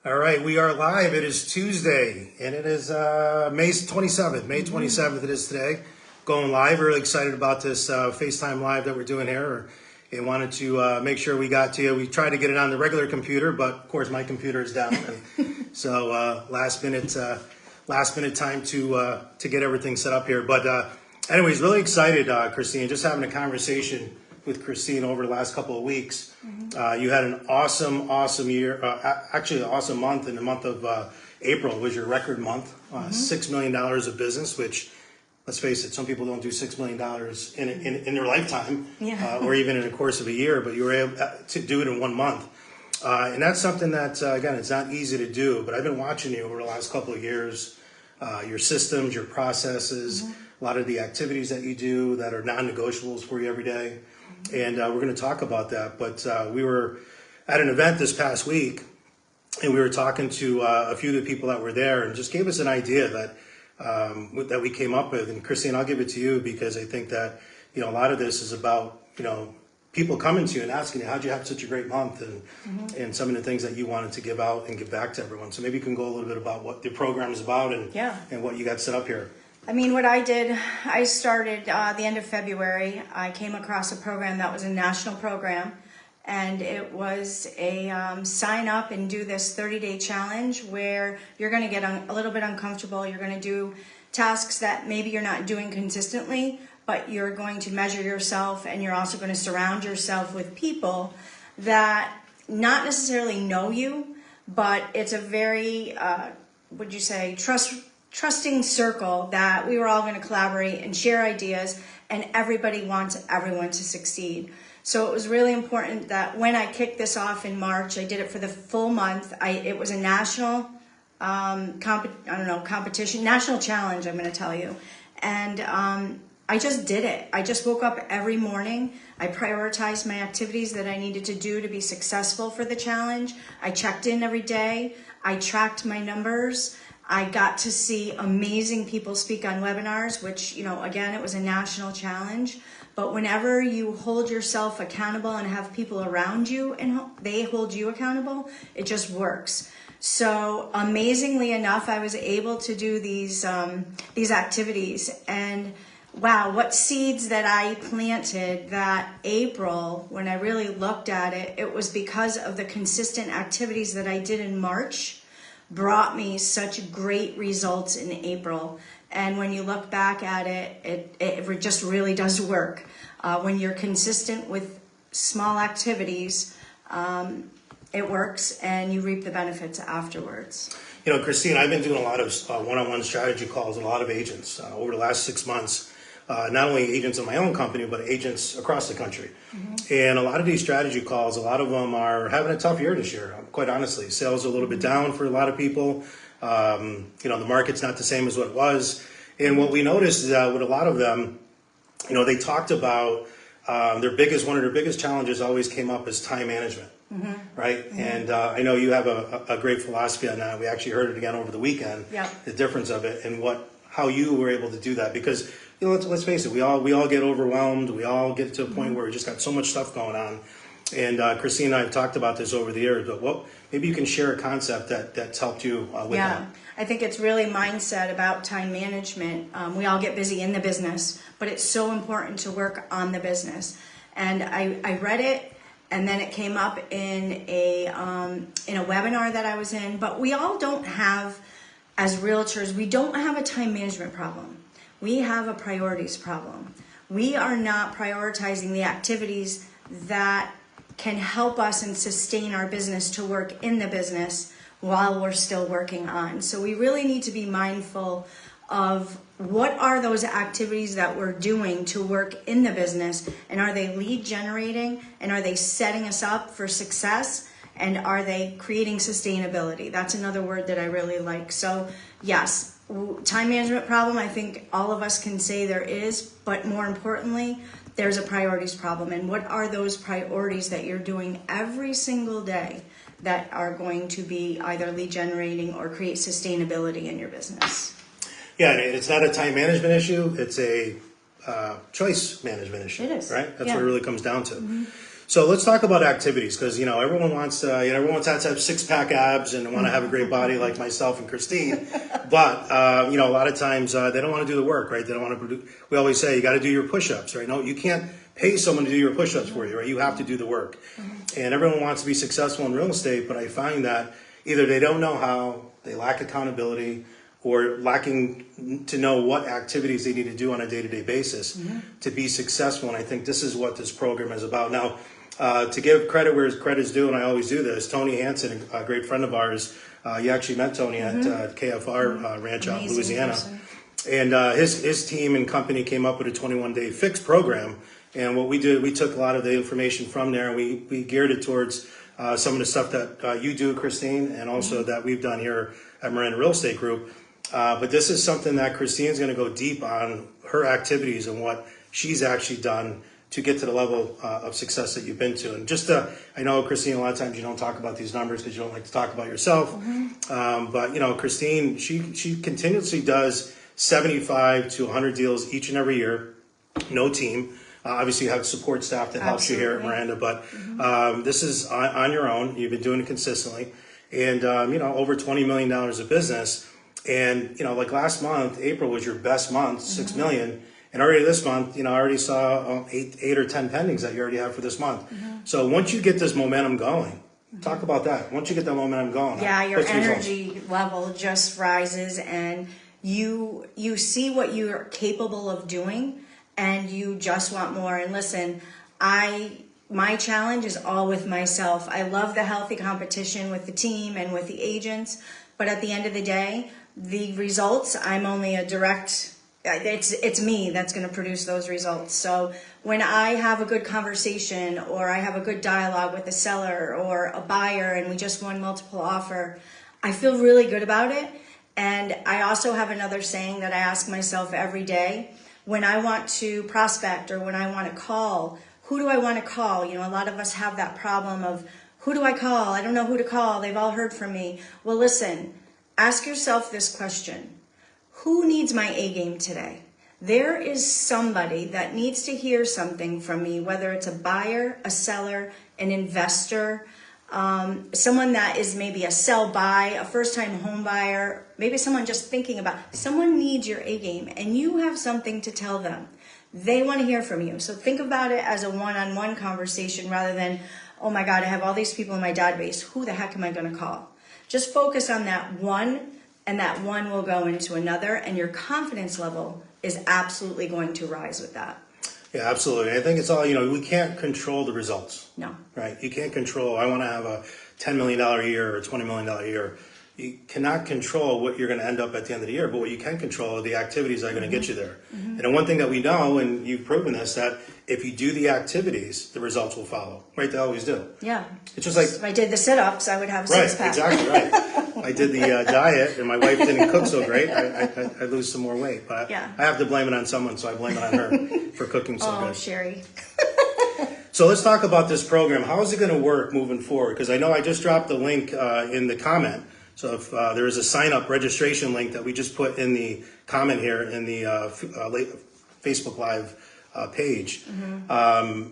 All right, we are live. It is Tuesday, and it is May 27th. May 27th it is today. Going live. Really excited about this FaceTime Live that we're doing here. And wanted to make sure we got to you. We tried to get it on the regular computer, but of course my computer is down. So last minute time to get everything set up here. But anyways, really excited, Christine. Just having a conversation with Christine over the last couple of weeks. You had an awesome year, actually an awesome month. In the month of April was your record month, $6 million of business, which, let's face it, some people don't do $6 million in their lifetime, or even in the course of a year, but you were able to do it in 1 month. And that's something that, again, it's not easy to do, but I've been watching you over the last couple of years, your systems, your processes, a lot of the activities that you do that are non-negotiables for you every day. And we're going to talk about that. But we were at an event this past week, and we were talking to a few of the people that were there, and just gave us an idea that we came up with. And Christine, I'll give it to you because I think that a lot of this is about people coming to you and asking you, how'd you have such a great month, and some of the things that you wanted to give out and give back to everyone. So maybe you can go a little bit about what the program is about and what you got set up here. I mean, what I did, I started the end of February. I came across a program that was a national program, and it was a sign up and do this 30-day challenge where you're going to get a little bit uncomfortable. You're going to do tasks that maybe you're not doing consistently, but you're going to measure yourself, and you're also going to surround yourself with people that not necessarily know you, but it's a very, would you say, trusting circle that we were all going to collaborate and share ideas, and everybody wants everyone to succeed. So it was really important that when I kicked this off in March, I did it for the full month. It was a national competition, national challenge, I'm going to tell you. And I just did it. I just woke up every morning. I prioritized my activities that I needed to do to be successful for the challenge. I checked in every day. I tracked my numbers. I got to see amazing people speak on webinars, which, again, it was a national challenge. But whenever you hold yourself accountable and have people around you and they hold you accountable, it just works. So amazingly enough, I was able to do these activities. And wow, what seeds that I planted that April, when I really looked at it, it was because of the consistent activities that I did in March brought me such great results in April. And when you look back at it, it just really does work. When you're consistent with small activities, it works, and you reap the benefits afterwards. Christine, I've been doing a lot of one-on-one strategy calls with a lot of agents over the last 6 months. Not only agents in my own company, but agents across the country. And a lot of these strategy calls, a lot of them are having a tough year this year, quite honestly. Sales are a little bit down for a lot of people. The market's not the same as what it was. And what we noticed is that with a lot of them, they talked about one of their biggest challenges always came up as time management, right? And I know you have a great philosophy on that. We actually heard it again over the weekend, the difference of it and how you were able to do that. Because let's face it, we all get overwhelmed. We all get to a point where we just got so much stuff going on. And Christine and I have talked about this over the years, but maybe you can share a concept that's helped you with that. I think it's really mindset about time management. We all get busy in the business, but it's so important to work on the business. And I read it, and then it came up in a webinar that I was in. But we all don't have, as realtors, we don't have a time management problem. We have a priorities problem. We are not prioritizing the activities that can help us and sustain our business to work in the business while we're still working on. So we really need to be mindful of what are those activities that we're doing to work in the business, and are they lead generating, and are they setting us up for success, and are they creating sustainability? That's another word that I really like. So yes, time management problem, I think all of us can say there is, but more importantly, there's a priorities problem. And what are those priorities that you're doing every single day that are going to be either lead generating or create sustainability in your business? Yeah, and it's not a time management issue, it's a choice management issue. It is. Right? That's what it really comes down to. So let's talk about activities because everyone wants everyone wants to have 6-pack abs and want to have a great body like myself and Christine, but a lot of times they don't want to do the work, right? They don't want to. We always say you got to do your push-ups, right? No, you can't pay someone to do your push-ups for you, right? You have to do the work, and everyone wants to be successful in real estate, but I find that either they don't know how, they lack accountability, or lacking to know what activities they need to do on a day-to-day basis to be successful. And I think this is what this program is about. Now, to give credit where credit's due, and I always do this, Tony Hansen, a great friend of ours, you actually met Tony at KFR Ranch out in Louisiana. Person. And his team and company came up with a 21-day fixed program. And what we did, we took a lot of the information from there and we geared it towards some of the stuff that you do, Christine, and also that we've done here at Miranda Real Estate Group. But this is something that Christine's going to go deep on her activities and what she's actually done to get to the level of success that you've been to. And just I know, Christine, a lot of times you don't talk about these numbers because you don't like to talk about yourself. But Christine, she continuously does 75 to 100 deals each and every year. No team. Obviously, you have support staff that helps you here at Miranda, but this is on your own. You've been doing it consistently, and over $20 million of business. And like last month, April was your best month, 6 million. And already this month, I already saw eight or 10 pendings that you already have for this month. So once you get this momentum going, talk about that. Once you get that momentum going, yeah, your energy level just rises, and you see what you're capable of doing, and you just want more. And listen, my challenge is all with myself. I love the healthy competition with the team and with the agents, but at the end of the day, the results, I'm only a direct, it's me that's going to produce those results. So when I have a good conversation or I have a good dialogue with a seller or a buyer and we just won multiple offer, I feel really good about it. And I also have another saying that I ask myself every day. When I want to prospect or when I want to call, who do I want to call? A lot of us have that problem of, who do I call? I don't know who to call. They've all heard from me. Well, listen, ask yourself this question. Who needs my A game today? There is somebody that needs to hear something from me, whether it's a buyer, a seller, an investor, someone that is maybe a sell buy, a first-time home buyer, maybe someone just thinking about, someone needs your A game and you have something to tell them. They want to hear from you. So think about it as a one-on-one conversation rather than, oh my God, I have all these people in my database. Who the heck am I going to call? Just focus on that one, and that one will go into another, and your confidence level is absolutely going to rise with that. Yeah, absolutely. I think it's all, we can't control the results. No. Right? You can't control, I want to have a $10 million a year or $20 million a year. You cannot control what you're going to end up at the end of the year, but what you can control are the activities that are going to get you there. And the one thing that we know, and you've proven this, that if you do the activities, the results will follow. Right? They always do. Yeah. It's just like... If I did the sit-ups, I would have a right, six-pack. Exactly, right. I did the diet, and my wife didn't cook so great. I lose some more weight. But yeah. I have to blame it on someone, so I blame it on her for cooking so good. Oh, Sherry. So let's talk about this program. How is it going to work moving forward? Because I know I just dropped the link in the comment. So if there is a sign-up registration link that we just put in the comment here in the Facebook Live page,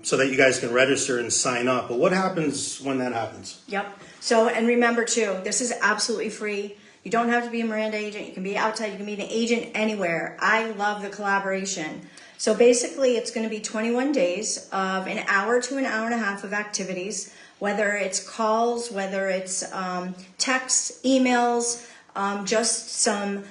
so that you guys can register and sign up. But what happens when that happens? Yep. So, and remember too, this is absolutely free. You don't have to be a Miranda agent. You can be outside. You can be an agent anywhere. I love the collaboration. So basically, it's going to be 21 days of an hour to an hour and a half of activities, whether it's calls, whether it's texts, emails, just some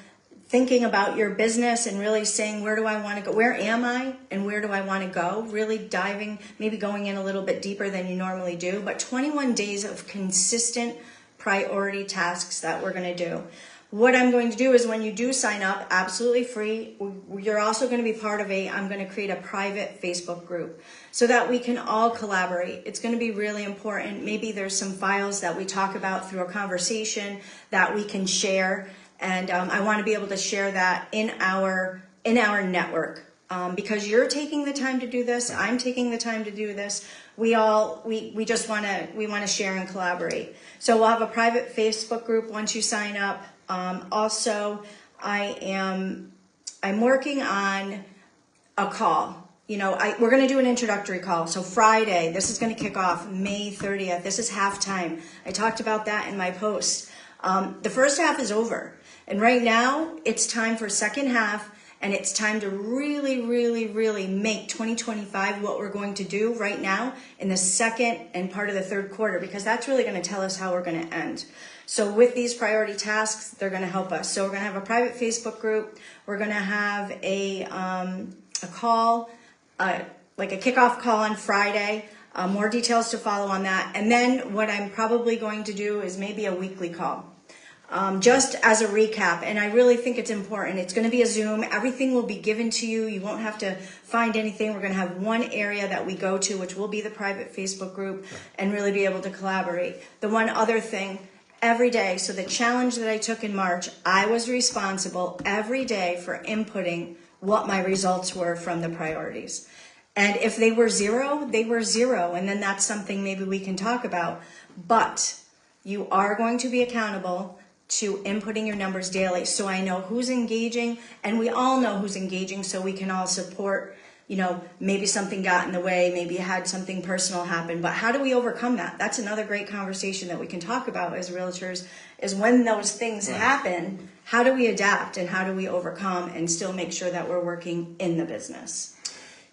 thinking about your business and really saying, where do I want to go? Where am I and where do I want to go? Really diving, maybe going in a little bit deeper than you normally do, but 21 days of consistent priority tasks that we're going to do. What I'm going to do is when you do sign up, absolutely free, you're also going to be part of I'm going to create a private Facebook group so that we can all collaborate. It's going to be really important. Maybe there's some files that we talk about through a conversation that we can share. And I want to be able to share that in our network because you're taking the time to do this. I'm taking the time to do this. We just want to share and collaborate. So we'll have a private Facebook group once you sign up. Also, I'm working on a call. we're going to do an introductory call. So Friday, this is going to kick off May 30th. This is halftime. I talked about that in my post. The first half is over. And right now, it's time for second half. And it's time to really, really, really make 2025 what we're going to do right now in the second and part of the third quarter, because that's really going to tell us how we're going to end. So with these priority tasks, they're going to help us. So we're going to have a private Facebook group. We're going to have a call, like a kickoff call on Friday. More details to follow on that. And then what I'm probably going to do is maybe a weekly call. Just as a recap, and I really think it's important. It's going to be a Zoom. Everything will be given to you. You won't have to find anything. We're going to have one area that we go to, which will be the private Facebook group, and really be able to collaborate. The one other thing, every day, so the challenge that I took in March, I was responsible every day for inputting what my results were from the priorities. And if they were zero, they were zero. And then that's something maybe we can talk about. But you are going to be accountable to inputting your numbers daily. So I know who's engaging, and we all know who's engaging, so we can all support. Maybe something got in the way, maybe you had something personal happen, but how do we overcome that? That's another great conversation that we can talk about as realtors, is when those things happen, how do we adapt and how do we overcome and still make sure that we're working in the business?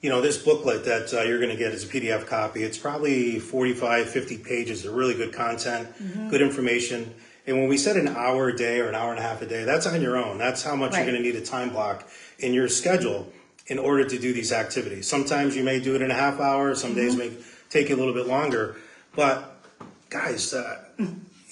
This booklet that you're going to get is a PDF copy. It's probably 45, 50 pages of really good content, good information. And when we said an hour a day or an hour and a half a day, that's on your own. That's how much you're going to need a time block in your schedule in order to do these activities. Sometimes you may do it in a half hour. Some days may take you a little bit longer. But guys,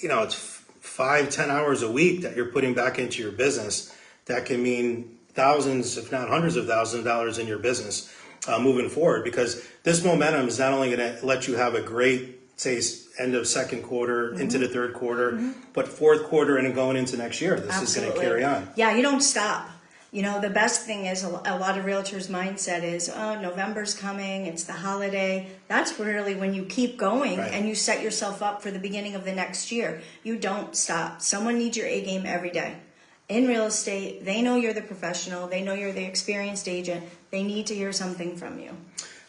it's 5-10 hours a week that you're putting back into your business. That can mean thousands, if not hundreds of thousands of dollars in your business moving forward, because this momentum is not only going to let you have a great, say, end of second quarter into the third quarter, but fourth quarter and going into next year, this is going to carry on. Yeah, you don't stop. The best thing is a lot of realtors' mindset is, oh, November's coming, it's the holiday. That's really when you keep going and you set yourself up for the beginning of the next year. You don't stop. Someone needs your A game every day. In real estate, they know you're the professional. They know you're the experienced agent. They need to hear something from you.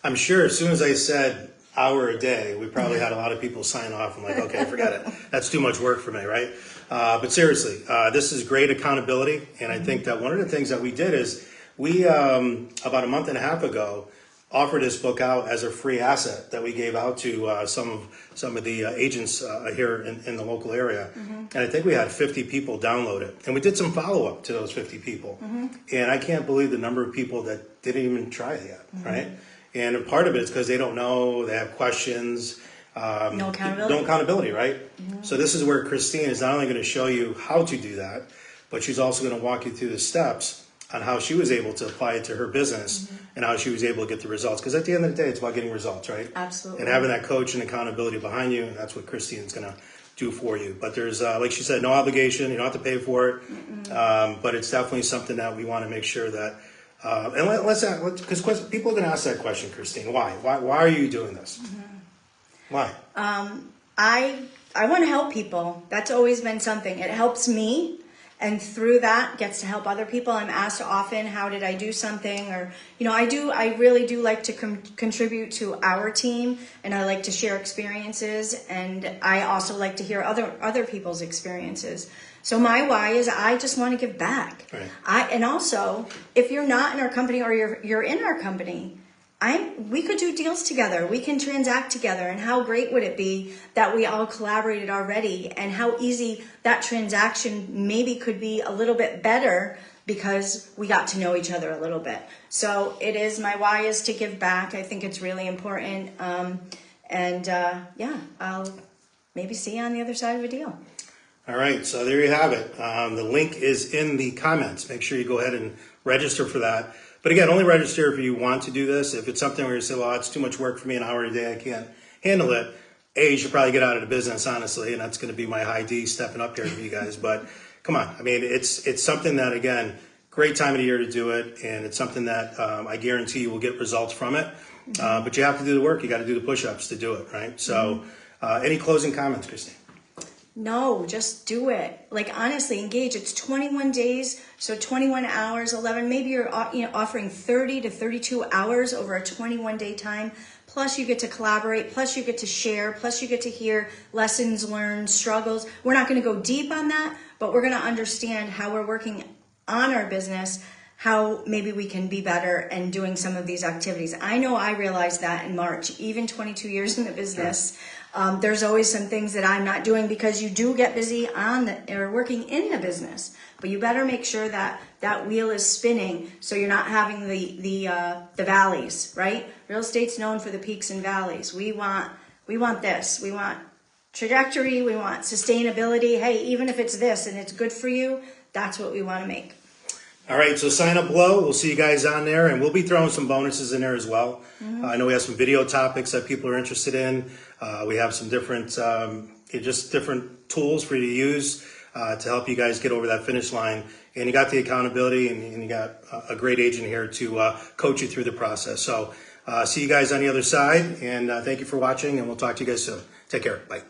I'm sure as soon as I said hour a day, we probably had a lot of people sign off and like, okay, forget it. That's too much work for me, right? But seriously, this is great accountability. And I think that one of the things that we did is we, about a month and a half ago, offered this book out as a free asset that we gave out to some of the agents here in the local area. And I think we had 50 people download it. And we did some follow-up to those 50 people. And I can't believe the number of people that didn't even try it yet, right? And part of it is because they don't know, they have questions. No accountability. No accountability, right? So this is where Christine is not only going to show you how to do that, but she's also going to walk you through the steps on how she was able to apply it to her business and how she was able to get the results. Because at the end of the day, it's about getting results, right? Absolutely. And having that coach and accountability behind you, and that's what Christine's going to do for you. But there's, like she said, no obligation. You don't have to pay for it. But it's definitely something that we want to make sure that, and let's because people are going to ask that question, Christine. Why? Why are you doing this? Why? I want to help people. That's always been something. It helps me. And through that gets to help other people. I'm asked often, how did I do something? Or, I really do like to contribute to our team, and I like to share experiences, and I also like to hear other people's experiences. So my why is I just want to give back. Right. And also, if you're not in our company or you're in our company, we could do deals together. We can transact together. And how great would it be that we all collaborated already, and how easy that transaction maybe could be a little bit better because we got to know each other a little bit. So my why is to give back. I think it's really important. I'll maybe see you on the other side of a deal. All right, so there you have it. The link is in the comments. Make sure you go ahead and register for that. But again, only register if you want to do this. If it's something where you say, well, it's too much work for me, an hour a day, I can't handle it. You should probably get out of the business, honestly, and that's going to be my high D stepping up here for you guys. But come on, I mean, it's something that, again, great time of the year to do it, and it's something that I guarantee you will get results from it. But you have to do the work. You got to do the push-ups to do it, right? So any closing comments, Christine? No, just do it. Like, honestly, engage. It's 21 days, so 21 hours, 11. Maybe you're offering 30 to 32 hours over a 21-day time. Plus, you get to collaborate. Plus, you get to share. Plus, you get to hear lessons learned, struggles. We're not going to go deep on that, but we're going to understand how we're working on our business, how maybe we can be better and doing some of these activities. I know I realized that in March, even 22 years in the business. There's always some things that I'm not doing because you do get busy or working in the business, but you better make sure that that wheel is spinning so you're not having the valleys, right? Real estate's known for the peaks and valleys. We want this. We want trajectory. We want sustainability. Hey, even if it's this and it's good for you, that's what we want to make. All right, so sign up below. We'll see you guys on there, and we'll be throwing some bonuses in there as well. I know we have some video topics that people are interested in. We have some different, just different tools for you to use to help you guys get over that finish line. And you got the accountability, and you got a great agent here to coach you through the process. So see you guys on the other side, and thank you for watching, and we'll talk to you guys soon. Take care. Bye.